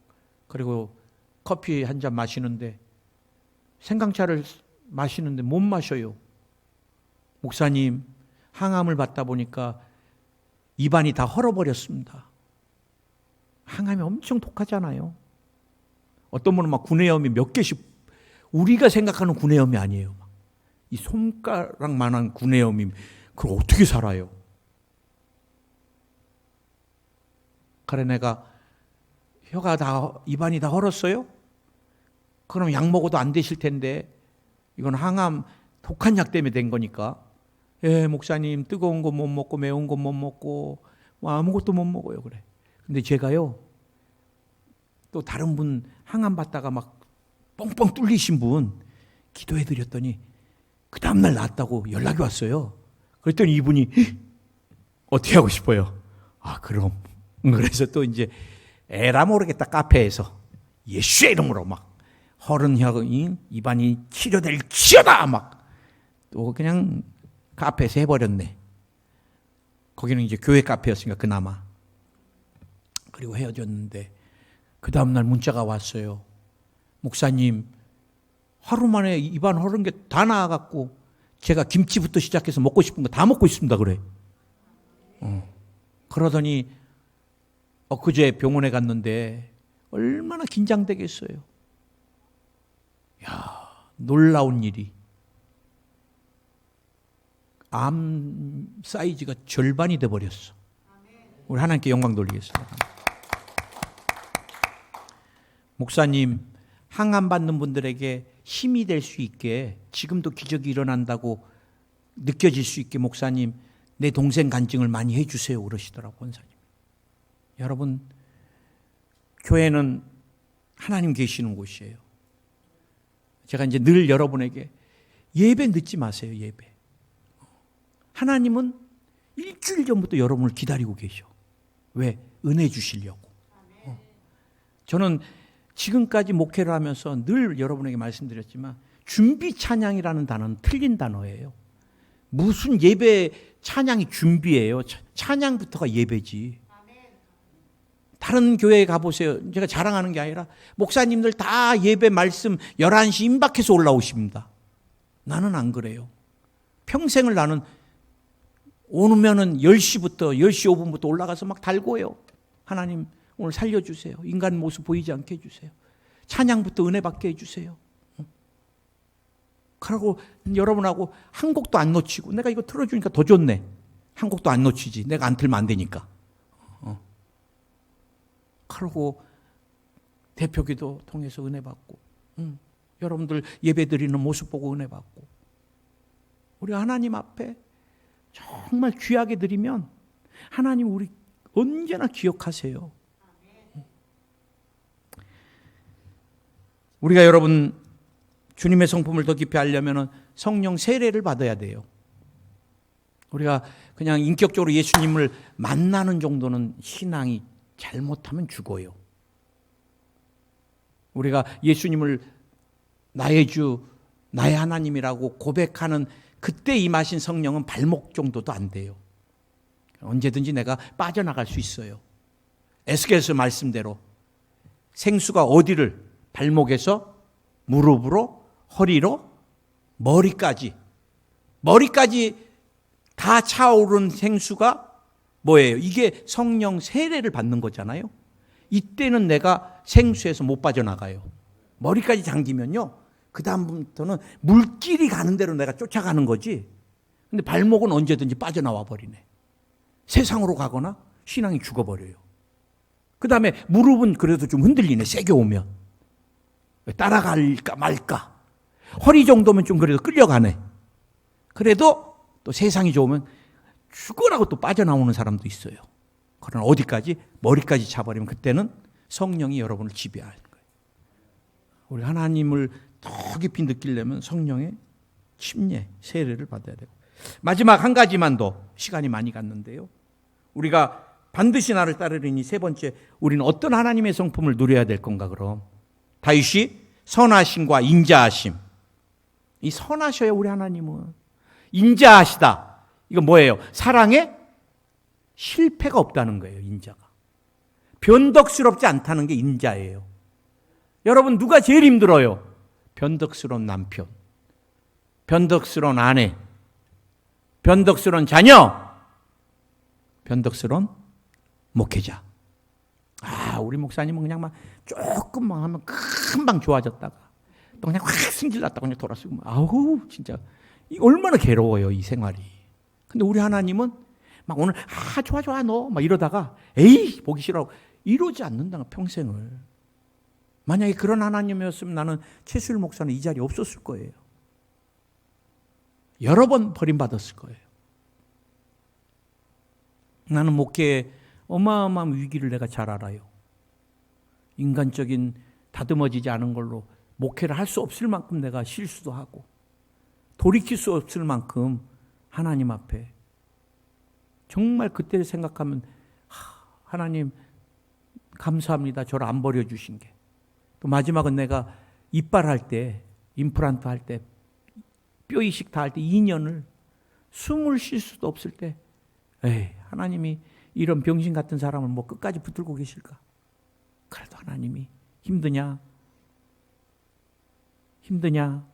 그리고 커피 한 잔 마시는데 생강차를 마시는데 못 마셔요. 목사님 항암을 받다 보니까 입안이 다 헐어버렸습니다. 항암이 엄청 독하잖아요. 어떤 분은 막 구내염이 몇 개씩 우리가 생각하는 구내염이 아니에요. 이 손가락만한 구내염이 그걸 어떻게 살아요? 그래 내가 혀가 다 입안이 다 헐었어요? 그럼 약 먹어도 안 되실 텐데 이건 항암 독한 약 때문에 된 거니까 예 목사님 뜨거운 거 못 먹고 매운 거 못 먹고 뭐 아무것도 못 먹어요 그래. 근데 제가요 또 다른 분 항암 받다가 막 뻥뻥 뚫리신 분 기도해 드렸더니 그 다음날 낫다고 연락이 왔어요. 그랬더니 이분이 어떻게 하고 싶어요? 아 그럼 그래서 또 이제 에라 모르겠다 카페에서 예수의 이름으로 막 헐은 혀인 입안이 치료될 지어다 막 또 그냥 카페에서 해버렸네. 거기는 이제 교회 카페였으니까 그나마. 그리고 헤어졌는데 그 다음날 문자가 왔어요. 목사님, 하루 만에 입안 허른 게 다 나아갔고 제가 김치부터 시작해서 먹고 싶은 거 다 먹고 있습니다. 그래. 그러더니 엊그제 병원에 갔는데 얼마나 긴장되겠어요. 야, 놀라운 일이. 암 사이즈가 절반이 돼버렸어. 우리 하나님께 영광 돌리겠습니다. 목사님, 항암 받는 분들에게 힘이 될 수 있게, 지금도 기적이 일어난다고 느껴질 수 있게 목사님, 내 동생 간증을 많이 해주세요 그러시더라고, 원사님. 여러분, 교회는 하나님 계시는 곳이에요. 제가 이제 늘 여러분에게 예배 늦지 마세요. 예배. 하나님은 일주일 전부터 여러분을 기다리고 계셔. 왜? 은혜 주시려고. 저는 지금까지 목회를 하면서 늘 여러분에게 말씀드렸지만 준비 찬양이라는 단어는 틀린 단어예요. 무슨 예배 찬양이 준비예요. 찬양부터가 예배지. 다른 교회에 가보세요. 제가 자랑하는 게 아니라 목사님들 다 예배 말씀 11시 임박해서 올라오십니다. 나는 안 그래요. 평생을 나는 오면은 10시부터 10시 5분부터 올라가서 막 달고요. 하나님 오늘 살려주세요. 인간 모습 보이지 않게 해주세요. 찬양부터 은혜 받게 해주세요. 그러고 여러분하고 한 곡도 안 놓치고, 내가 이거 틀어주니까 더 좋네. 한 곡도 안 놓치지. 내가 안 틀면 안 되니까. 그러고 대표기도 통해서 은혜 받고, 여러분들 예배 드리는 모습 보고 은혜 받고, 우리 하나님 앞에 정말 귀하게 드리면 하나님 우리 언제나 기억하세요. 우리가 여러분 주님의 성품을 더 깊이 알려면 성령 세례를 받아야 돼요. 우리가 그냥 인격적으로 예수님을 만나는 정도는 신앙이 잘못하면 죽어요. 우리가 예수님을 나의 주, 나의 하나님이라고 고백하는 그때 임하신 성령은 발목 정도도 안 돼요. 언제든지 내가 빠져나갈 수 있어요. 에스겔서 말씀대로 생수가 어디를, 발목에서 무릎으로, 허리로, 머리까지 다 차오른 생수가 뭐예요? 이게 성령 세례를 받는 거잖아요. 이때는 내가 생수에서 못 빠져나가요. 머리까지 잠기면요, 그 다음부터는 물길이 가는 대로 내가 쫓아가는 거지. 근데 발목은 언제든지 빠져나와 버리네. 세상으로 가거나 신앙이 죽어버려요. 그 다음에 무릎은 그래도 좀 흔들리네. 세게 오면 따라갈까 말까. 허리 정도면 좀 그래도 끌려가네. 그래도 또 세상이 좋으면 죽으라고 또 빠져나오는 사람도 있어요. 그러나 어디까지? 머리까지 차버리면 그때는 성령이 여러분을 지배하는 거예요. 우리 하나님을 더 깊이 느끼려면 성령의 침례, 세례를 받아야 되고, 마지막 한 가지만 더, 시간이 많이 갔는데요, 우리가 반드시 나를 따르리니 세 번째, 우리는 어떤 하나님의 성품을 누려야 될 건가? 그럼 다윗이 선하심과 인자하심. 이 선하셔요. 우리 하나님은 인자하시다. 이거 뭐예요? 사랑에 실패가 없다는 거예요. 인자가 변덕스럽지 않다는 게 인자예요. 여러분, 누가 제일 힘들어요? 변덕스러운 남편, 변덕스러운 아내, 변덕스러운 자녀, 변덕스러운 목회자. 우리 목사님은 그냥 막 조금만 하면 금방 좋아졌다가 또 그냥 확 승질났다가 그냥 돌아서고, 아우 진짜 이 얼마나 괴로워요, 이 생활이. 근데 우리 하나님은 막 오늘 좋아 너 막 이러다가 에이 보기 싫어, 이러지 않는다, 평생을. 만약에 그런 하나님이었으면 나는 최수일 목사는 이 자리에 없었을 거예요. 여러 번 버림받았을 거예요. 나는 목회에 어마어마한 위기를 내가 잘 알아요. 인간적인 다듬어지지 않은 걸로 목회를 할 수 없을 만큼 내가 실수도 하고, 돌이킬 수 없을 만큼 하나님 앞에 정말 그때를 생각하면 하나님 감사합니다. 저를 안 버려주신 게. 또 마지막은 내가 이빨 때, 임플란트 할 때, 뼈 이식 다 할 때 2년을 숨을 쉴 수도 없을 때, 하나님이 이런 병신 같은 사람을 뭐 끝까지 붙들고 계실까? 그래도 하나님이 힘드냐? 힘드냐?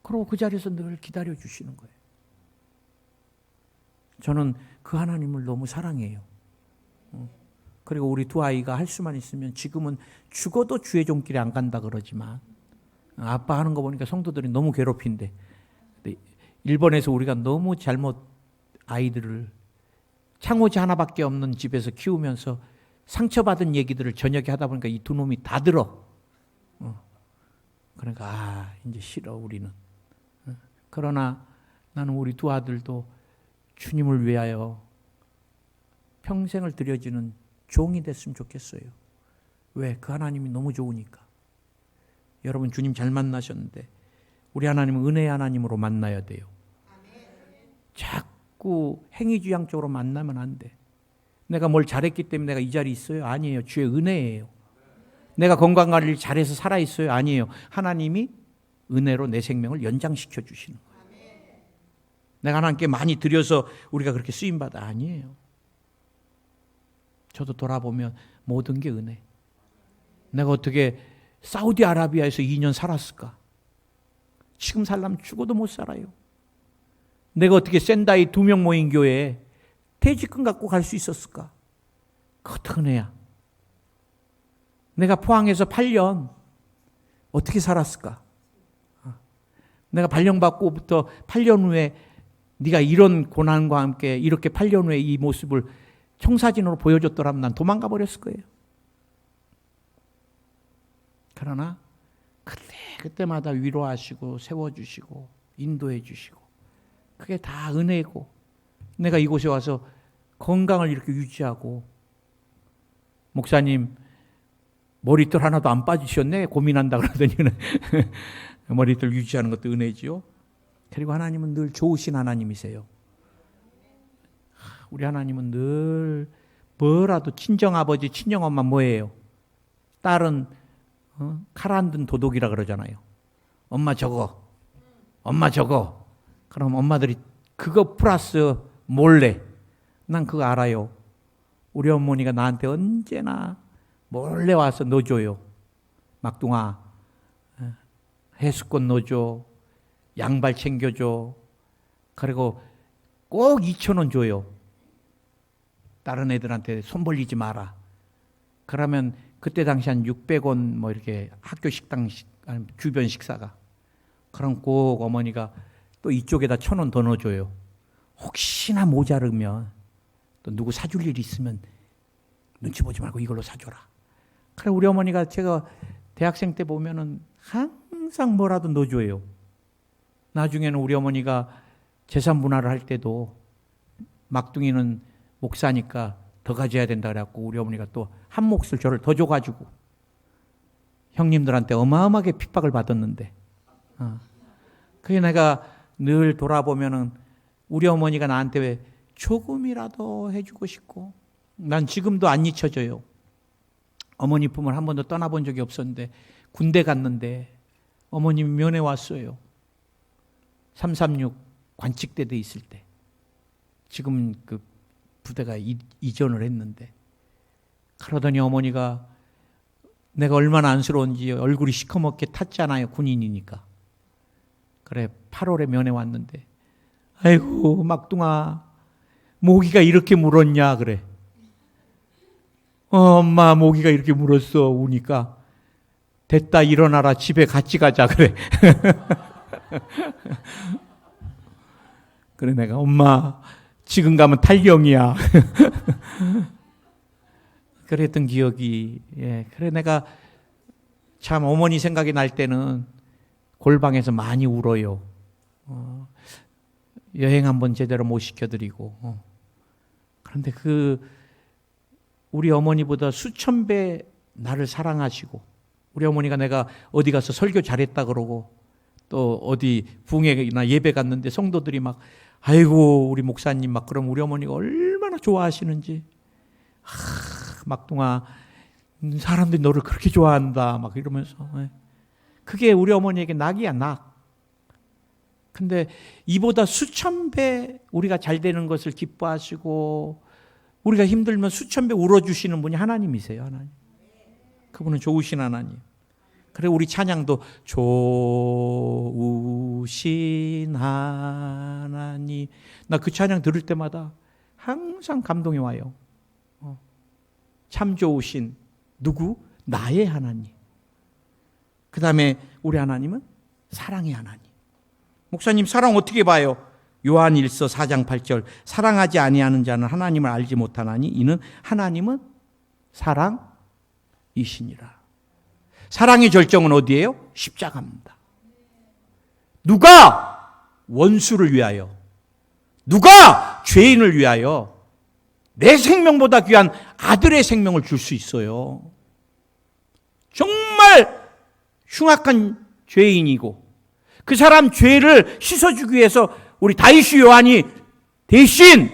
그러고 그 자리에서 늘 기다려 주시는 거예요. 저는 그 하나님을 너무 사랑해요. 그리고 우리 두 아이가 할 수만 있으면 지금은 죽어도 주의 종길에 안 간다 그러지만 아빠 하는 거 보니까 성도들이 너무 괴롭힌대. 일본에서 우리가 너무 잘못 아이들을 창호지 하나밖에 없는 집에서 키우면서 상처받은 얘기들을 저녁에 하다 보니까 이 두 놈이 다 들어. 그러니까 이제 싫어 우리는. 그러나 나는 우리 두 아들도 주님을 위하여 평생을 드려지는 종이 됐으면 좋겠어요. 왜? 그 하나님이 너무 좋으니까. 여러분 주님 잘 만나셨는데 우리 하나님은 은혜의 하나님으로 만나야 돼요. 자꾸 행위주의적으로 만나면 안 돼. 내가 뭘 잘했기 때문에 내가 이 자리에 있어요? 아니에요. 주의 은혜예요. 내가 건강관리를 잘해서 살아있어요? 아니에요. 하나님이 은혜로 내 생명을 연장시켜 주시는 거예요. 내가 하나님께 많이 드려서 우리가 그렇게 쓰임받아? 아니에요. 저도 돌아보면 모든 게 은혜. 내가 어떻게 사우디아라비아에서 2년 살았을까? 지금 살려면 죽어도 못 살아요. 내가 어떻게 센다이 2명 모인 교회에 퇴직금 갖고 갈 수 있었을까? 그것도 은혜야. 내가 포항에서 8년 어떻게 살았을까? 내가 발령받고부터 8년 후에 네가 이런 고난과 함께 이렇게 8년 후에 이 모습을 청사진으로 보여줬더라면 난 도망가 버렸을 거예요. 그러나 그때마다 위로하시고 세워주시고 인도해 주시고 그게 다 은혜고 내가 이곳에 와서 건강을 이렇게 유지하고 목사님 머리털 하나도 안 빠지셨네 고민한다 그러더니는 머리털 유지하는 것도 은혜지요. 그리고 하나님은 늘 좋으신 하나님이세요. 우리 하나님은 늘 뭐라도 친정아버지 친정엄마 뭐예요? 딸은 칼 안 든 도둑이라 그러잖아요. 엄마 저거 엄마 저거 그럼 엄마들이 그거 플러스 몰래 난 그거 알아요. 우리 어머니가 나한테 언제나 몰래 와서 넣어줘요. 막둥아 해수꽃 넣어줘. 양발 챙겨줘. 그리고 꼭 2,000원 줘요. 다른 애들한테 손 벌리지 마라. 그러면 그때 당시 한 600원 뭐 이렇게 학교 식당 주변 식사가. 그럼 꼭 어머니가 또 이쪽에다 1,000원 더 넣어줘요. 혹시나 모자르면 또 누구 사줄 일 있으면 눈치 보지 말고 이걸로 사줘라. 그래 우리 어머니가 제가 대학생 때 보면은 항상 뭐라도 넣어줘요. 나중에는 우리 어머니가 재산 분할을 할 때도 막둥이는 목사니까 더 가져야 된다 그래갖고 우리 어머니가 또 한 몫을 저를 더 줘가지고 형님들한테 어마어마하게 핍박을 받았는데 그게 내가 늘 돌아보면은 우리 어머니가 나한테 왜 조금이라도 해주고 싶고 난 지금도 안 잊혀져요. 어머니 품을 한 번도 떠나본 적이 없었는데 군대 갔는데 어머님이 면회 왔어요. 336 관측대대 있을 때. 지금 그 부대가 이전을 했는데 그러더니 어머니가 내가 얼마나 안쓰러운지 얼굴이 시커멓게 탔잖아요. 군인이니까. 그래 8월에 면회 왔는데 아이고 막둥아 모기가 이렇게 물었냐 그래. 엄마 모기가 이렇게 물었어 우니까 됐다 일어나라 집에 같이 가자 그래. 그래 내가 엄마 지금 가면 탈경이야. 그랬던 기억이 그래 내가 참 어머니 생각이 날 때는 골방에서 많이 울어요. 여행 한번 제대로 못 시켜드리고 그런데 우리 어머니보다 수천 배 나를 사랑하시고 우리 어머니가 내가 어디 가서 설교 잘했다 그러고 또 어디 붕회나 예배 갔는데 성도들이 막 아이고 우리 목사님 막 그럼 우리 어머니가 얼마나 좋아하시는지 막둥아 사람들이 너를 그렇게 좋아한다 막 이러면서 그게 우리 어머니에게 낙이야 낙. 근데 이보다 수천 배 우리가 잘 되는 것을 기뻐하시고 우리가 힘들면 수천 배 울어주시는 분이 하나님이세요. 하나님. 그분은 좋으신 하나님. 그래 우리 찬양도 좋으신 하나님. 나 그 찬양 들을 때마다 항상 감동이 와요. 참 좋으신 누구? 나의 하나님. 그 다음에 우리 하나님은 사랑의 하나님. 목사님 사랑 어떻게 봐요? 요한일서 4장 8절 사랑하지 아니하는 자는 하나님을 알지 못하나니 이는 하나님은 사랑이시니라. 사랑의 절정은 어디예요? 십자가입니다. 누가 원수를 위하여, 누가 죄인을 위하여 내 생명보다 귀한 아들의 생명을 줄 수 있어요. 정말 흉악한 죄인이고 그 사람 죄를 씻어주기 위해서 우리 다윗 요한이 대신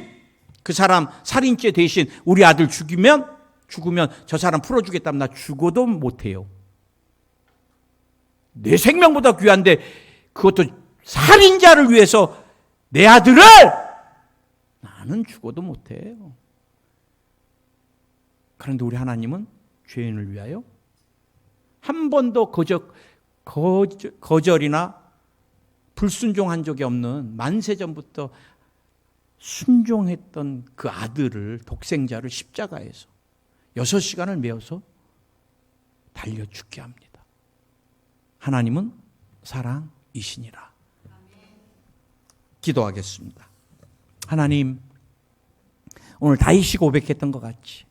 그 사람 살인죄 대신 우리 아들 죽으면 저 사람 풀어주겠다면 나 죽어도 못해요. 내 생명보다 귀한데 그것도 살인자를 위해서 내 아들을 나는 죽어도 못해요. 그런데 우리 하나님은 죄인을 위하여 한 번도 거절이나 불순종한 적이 없는 만세전부터 순종했던 그 아들을, 독생자를 십자가에서 6시간을 메어서 달려 죽게 합니다. 하나님은 사랑이시니라. 기도하겠습니다. 하나님, 오늘 다윗이 고백했던 것 같이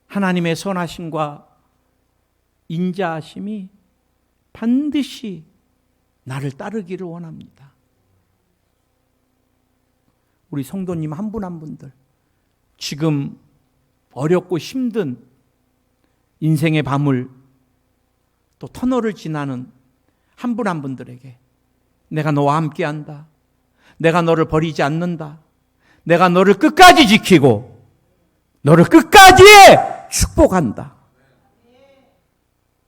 하나님의 선하심과 인자하심이 반드시 나를 따르기를 원합니다. 우리 성도님 한 분 한 분들 지금 어렵고 힘든 인생의 밤을 또 터널을 지나는 한 분 한 분들에게 내가 너와 함께한다. 내가 너를 버리지 않는다. 내가 너를 끝까지 지키고 너를 끝까지 축복한다.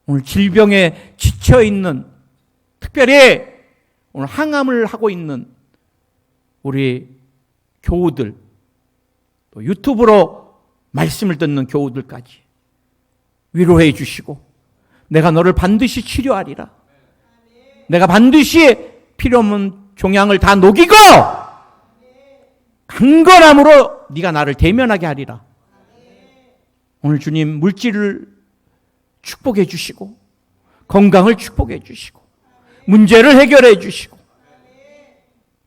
오늘 질병에 지쳐있는, 특별히 오늘 항암을 하고 있는 우리 교우들, 또 유튜브로 말씀을 듣는 교우들까지 위로해 주시고 내가 너를 반드시 치료하리라. 내가 반드시 필요 없는 종양을 다 녹이고 강건함으로 네가 나를 대면하게 하리라. 오늘 주님 물질을 축복해 주시고 건강을 축복해 주시고 문제를 해결해 주시고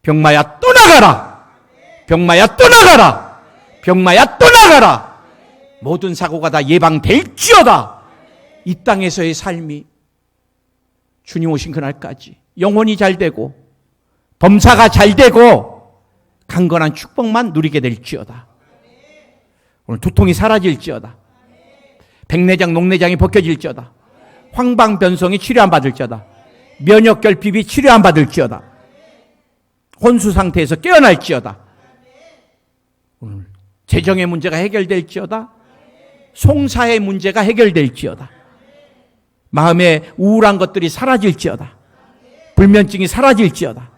병마야 떠나가라. 병마야 떠나가라. 병마야 떠나가라. 모든 사고가 다 예방될지어다. 이 땅에서의 삶이 주님 오신 그날까지 영혼이 잘 되고 범사가 잘 되고 강건한 축복만 누리게 될지어다. 오늘 두통이 사라질지어다. 백내장, 녹내장이 벗겨질지어다. 황방변성이 치료 안 받을지어다. 면역결핍이 치료 안 받을지어다. 혼수 상태에서 깨어날지어다. 오늘 재정의 문제가 해결될지어다. 송사의 문제가 해결될지어다. 마음에 우울한 것들이 사라질지어다. 불면증이 사라질지어다.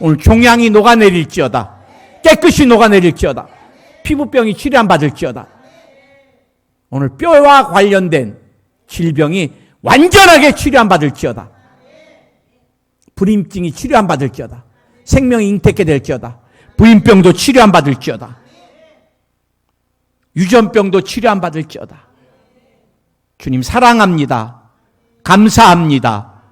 오늘 종양이 녹아내릴지어다. 깨끗이 녹아내릴지어다. 피부병이 치료 안 받을지어다. 오늘 뼈와 관련된 질병이 완전하게 치료 안 받을지어다. 불임증이 치료 안 받을지어다. 생명이 잉태케 될지어다. 부인병도 치료 안 받을지어다. 유전병도 치료 안 받을지어다. 주님 사랑합니다. 감사합니다.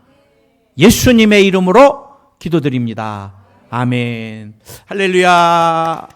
예수님의 이름으로 기도드립니다. 아멘. 할렐루야.